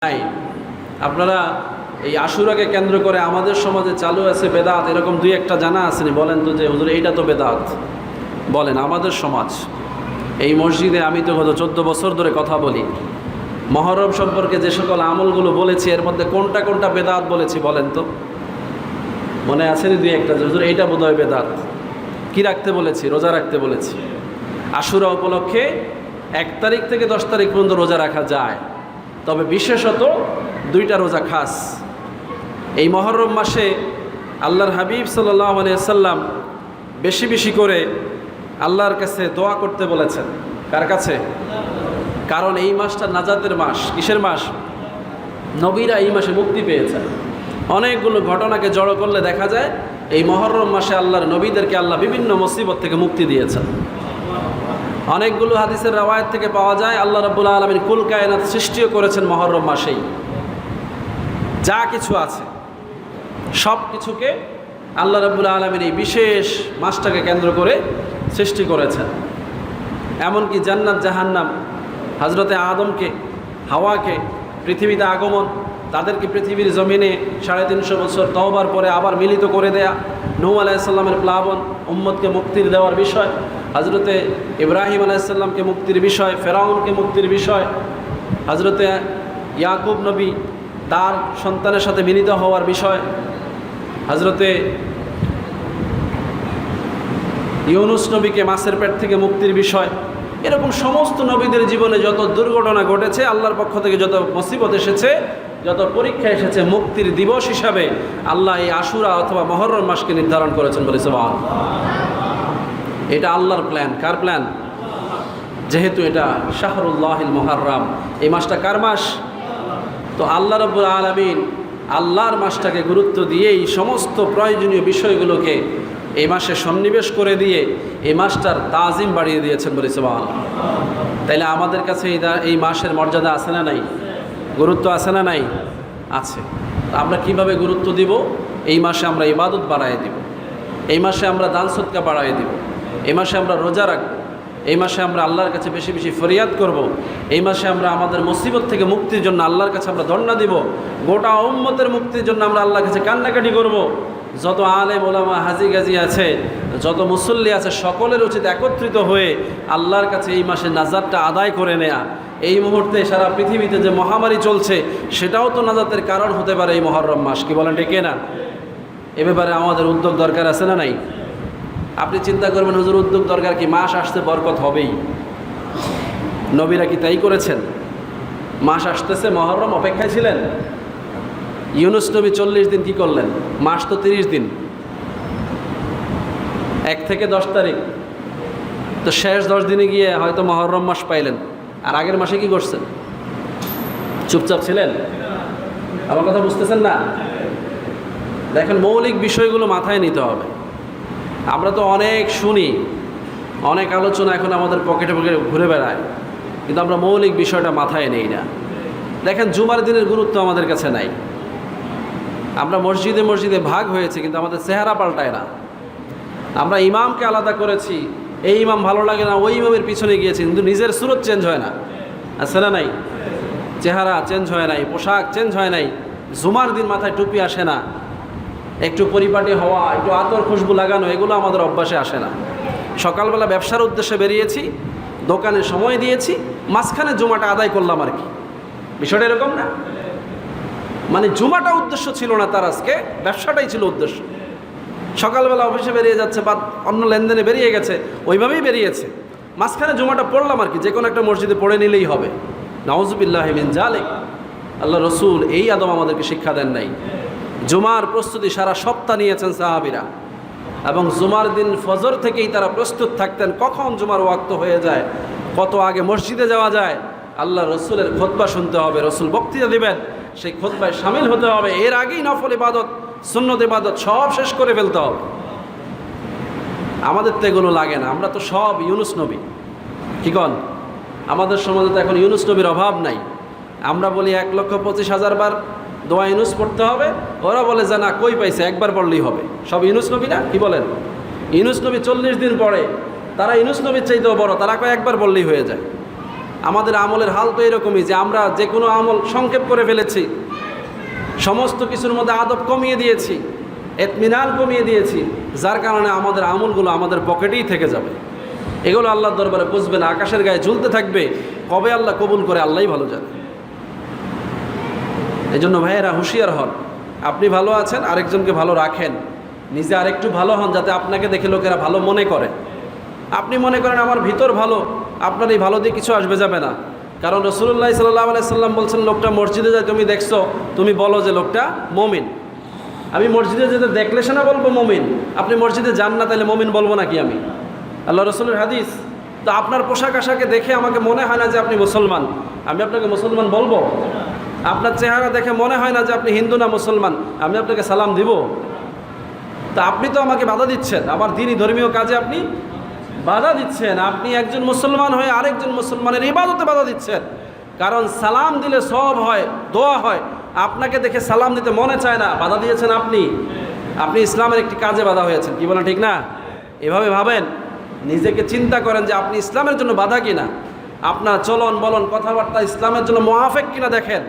নাই। আপনারা এই আশুরাকে কেন্দ্র করে আমাদের সমাজে চালু আছে বেদাত, এরকম দুই একটা জানা আসেনি? বলেন তো যে হুজুর এইটা তো বেদাত। বলেন আমাদের সমাজ, এই মসজিদে আমি তো গত 14 বছর ধরে কথা বলি, মহরম সম্পর্কে যে সকল আমলগুলো বলেছি এর মধ্যে কোনটা কোনটা বেদাত বলেছি বলেন তো? মনে আসেনি দুই একটা যে হুজুর এইটা বোধহয় বেদাত? কি রাখতে বলেছি? রোজা রাখতে বলেছি। আশুরা উপলক্ষে 1 তারিখ থেকে 10 তারিখ পর্যন্ত রোজা রাখা যায়, তবে বিশেষত 2টা রোজা খাস। এই মহরম মাসে আল্লাহর হাবিব সাল্লাল্লাহু আলাইহি ওয়াসাল্লাম বেশি বেশি করে আল্লাহর কাছে দোয়া করতে বলেছেন। কার কাছে? কারণ এই মাসটা নাজাতের মাস। কিসের মাস? নবীরা এই মাসে মুক্তি পেয়েছেন। অনেকগুলো ঘটনাকে জড়ো করলে দেখা যায় এই মহরম মাসে আল্লাহর নবীদেরকে আল্লাহ বিভিন্ন মুসিবত থেকে মুক্তি দিয়েছেন। অনেকগুলো হাদিসের রওয়ায়াত থেকে পাওয়া যায় আল্লাহ রাব্বুল আলামিন কুল কায়নাত সৃষ্টিও করেছেন মহরম মাসেই। যা কিছু আছে সব কিছুকে আল্লাহ রাব্বুল আলামিন এই বিশেষ মাসটাকে কেন্দ্র করে সৃষ্টি করেছেন। এমনকি জান্নাত জাহান্নাম, হযরতে আদমকে হাওয়াকে পৃথিবীতে আগমন, তাদেরকে পৃথিবীর জমিনে 350 বছর তওবার পরে আবার মিলিত করে দেয়া, নূহ আলাইহিস সালামের প্লাবন, উম্মতকে মুক্তির দেওয়ার বিষয়, হযরতে ইব্রাহিম আলাইহিস সালামকে মুক্তির বিষয়, ফেরাউনকে মুক্তির বিষয়, হযরতে ইয়াকুব নবী তার সন্তানের সাথে মিলিত হওয়ার বিষয়, হযরতে ইউনুস নবীকে মাছের পেট থেকে মুক্তির বিষয়। এরকম সমস্ত নবীদের জীবনে যত দুর্ঘটনা ঘটেছে, আল্লাহর পক্ষ থেকে যত মুসিবত এসেছে, যত পরীক্ষা এসেছে, মুক্তির দিবস হিসাবে আল্লাহ এই আশুরা অথবা মহরম মাসকে নির্ধারণ করেছেন। বলে সুবহানাল্লাহ। এটা আল্লাহর প্ল্যান। কার প্ল্যান? যেহেতু এটা শাহরুল্লাহিল মুহাররম, এই মাসটা কার মাস? তো আল্লাহ রাব্বুল আলামিন আল্লাহর মাসটাকে গুরুত্ব দিয়ে এই সমস্ত প্রয়োজনীয় বিষয়গুলোকে এই মাসে সন্নিবেশ করে দিয়ে এই মাসটার তাজিম বাড়িয়ে দিয়েছেন। বলে সুবহানাল্লাহ। তাইলে আমাদের কাছে এই মাসের মর্যাদা আছে না নাই? গুরুত্ব আছে না নাই? আছে। আমরা কিভাবে গুরুত্ব দিব? এই মাসে আমরা ইবাদত বাড়ায় দিব, এই মাসে আমরা দান সদকা বাড়ায় দিব, এই মাসে আমরা রোজা রাখবো, এই মাসে আমরা আল্লাহর কাছে বেশি বেশি ফরিয়াদ করব, এই মাসে আমরা আমাদের মুসিবত থেকে মুক্তির জন্য আল্লাহর কাছে আমরা ধন্না দিব, গোটা উম্মতের মুক্তির জন্য আমরা আল্লাহর কাছে কান্নাকাটি করব। যত আলেম ওলামা হাজি গাজি আছে, যত মুসল্লি আছে, সকলের উচিত একত্রিত হয়ে আল্লাহর কাছে এই মাসে নাজাতটা আদায় করে নেয়া। এই মুহূর্তে সারা পৃথিবীতে যে মহামারী চলছে সেটাও তো নাজাতের কারণ হতে পারে এই মহরম মাস। কি বলেন ঠিক না? এ ব্যাপারে আমাদের উদ্যোগ দরকার আছে না নাই? আপনি চিন্তা করবেন হুজুর উদ্যোগ দরকার কি? মাস আসতে বরকত হবেই। নবীরা কি তাই করেছেন? মাস আসতেছে মহরম অপেক্ষায় ছিলেন। ইউনুস নবী 40 দিন কি করলেন? মাস তো 30 দিন, 1 থেকে 10 তারিখ, তো শেষ 10 দিনে গিয়ে হয়তো মহরম মাস পাইলেন। আর আগের মাসে কি করছেন? চুপচাপ ছিলেন? আমার কথা বুঝতেছেন না? দেখেন, মৌলিক বিষয়গুলো মাথায় নিতে হবে। আমরা তো অনেক শুনি, অনেক আলোচনা এখন আমাদের পকেটে পকেটে ঘুরে বেড়ায়, কিন্তু আমরা মৌলিক বিষয়টা মাথায় নেই না। দেখেন, জুমার দিনের গুরুত্ব আমাদের কাছে নাই। আমরা মসজিদে মসজিদে ভাগ হয়েছে, কিন্তু আমাদের চেহারা পাল্টায় না। আমরা ইমামকে আলাদা করেছি, এই ইমাম ভালো লাগে না ওই ইমামের পিছনে গিয়েছি, কিন্তু নিজের সুরত চেঞ্জ হয় না। আছে না নাই? চেহারা চেঞ্জ হয় নাই, পোশাক চেঞ্জ হয় নাই, জুমার দিন মাথায় টুপি আসে না, একটু পরিপাটি হওয়া, একটু আতর খুশবু লাগানো, এগুলো আমাদের অভ্যাসে আসে না। সকালবেলা ব্যবসার উদ্দেশ্যে বেরিয়েছি, দোকানে সময় দিয়েছি, মাঝখানে জুমাটা আদায় করলাম আর কি। বিষয়টা এরকম না? মানে জুমাটা উদ্দেশ্য ছিল না তার, আজকে ব্যবসাটাই ছিল উদ্দেশ্য। সকালবেলা অফিসে বেরিয়ে যাচ্ছে বা অন্য লেনদেনে বেরিয়ে গেছে, ওইভাবেই বেরিয়েছে, মাঝখানে জুমাটা পড়লাম আর কি। যে কোনো একটা মসজিদে পড়ে নিলেই হবে। নাউজুবিল্লাহি মিন যালিক। আল্লাহ রসুল এই আদব আমাদেরকে শিক্ষা দেন নাই। জুমার প্রস্তুতি সারা সপ্তাহ নিয়েছেন সাহাবীরা, এবং জুমার দিন ফজর থেকেই তারা প্রস্তুত থাকতেন। কখন জুমার ওয়াক্ত হয়ে যায়, কত আগে মসজিদে যাওয়া যায়, আল্লাহ রসুলের খুতবা শুনতে হবে, রসুল বক্তৃতা দিবেন, সেই খুতবায় শামিল হতে হবে। এর আগেই নফল ইবাদত, সুন্নত ইবাদত সব শেষ করে ফেলতে হবে। আমাদের তো এগুলো লাগে না, আমরা তো সব ইউনুস নবী। কি কন? আমাদের সমাজে তো এখন ইউনুস নবীর অভাব নাই। আমরা বলি 1,25,000 বার দোয়া ইউনুস পড়তে হবে, ওরা বলে যে না, কই পাইছে, একবার পড়লেই হবে। সব ইউনুস নবী না? কি বলেন? ইউনুস নবী 40 দিন পড়ে, তারা ইউনুস নবীর চাইতেও বড়, তারা কয় একবার বললেই হয়ে যায়। আমাদের আমলের হাল তো এরকমই যে আমরা যে কোনো আমল সংক্ষেপ করে ফেলেছি, সমস্ত কিছুর মধ্যে আদব কমিয়ে দিয়েছি, ইতমিনান কমিয়ে দিয়েছি, যার কারণে আমাদের আমলগুলো আমাদের পকেটেই থেকে যাবে। এগুলো আল্লাহর দরবারে বুঝবে না, আকাশের গায়ে ঝুলতে থাকবে। কবে আল্লাহ কবুল করে আল্লাহই ভালো জানে। এই জন্য ভাইয়েরা হুঁশিয়ার হন, আপনি ভালো আছেন, আরেকজনকে ভালো রাখেন, নিজে আরেকটু ভালো হন, যাতে আপনাকে দেখে লোকেরা ভালো মনে করে। আপনি মনে করেন আমার ভিতর ভালো, আপনার এই ভালো দিয়ে কিছু আসবে যাবে না। কারণ রাসূলুল্লাহ সাল্লাল্লাহু আলাইহি সাল্লাম বলছেন, লোকটা মসজিদে যায় তুমি দেখছো, তুমি বলো যে লোকটা মুমিন। আমি মসজিদে যেতে দেখলে সে না বলবো মুমিন, আপনি মসজিদে যান না, তাহলে মুমিন বলবো নাকি আমি? আল্লাহ রসুলের হাদিস। তো আপনার পোশাক আশাকে দেখে আমাকে মনে হয় না যে আপনি মুসলমান, আমি আপনাকে মুসলমান বলবো? আপনার চেহারা দেখে মনে হয় না যে আপনি হিন্দু না মুসলমান, আমি আপনাকে সালাম দিব? তা আপনি তো আমাকে বাধা দিচ্ছেন, আমার দ্বীনি ধর্মীয় কাজে আপনি বাধা দিচ্ছেন। আপনি একজন মুসলমান হয়ে আরেকজন মুসলমানের ইবাদতে বাধা দিচ্ছেন। কারণ সালাম দিলে সওয়াব হয়, দোয়া হয়, আপনাকে দেখে সালাম দিতে মনে চায় না, বাধা দিয়েছেন আপনি। আপনি ইসলামের একটি কাজে বাধা হয়েছেন, কি বলেন ঠিক না? এভাবে ভাবেন, নিজেকে চিন্তা করেন যে আপনি ইসলামের জন্য বাধা কিনা, আপনার চলন বলন কথাবার্তা ইসলামের জন্য মুআফিক কিনা দেখেন।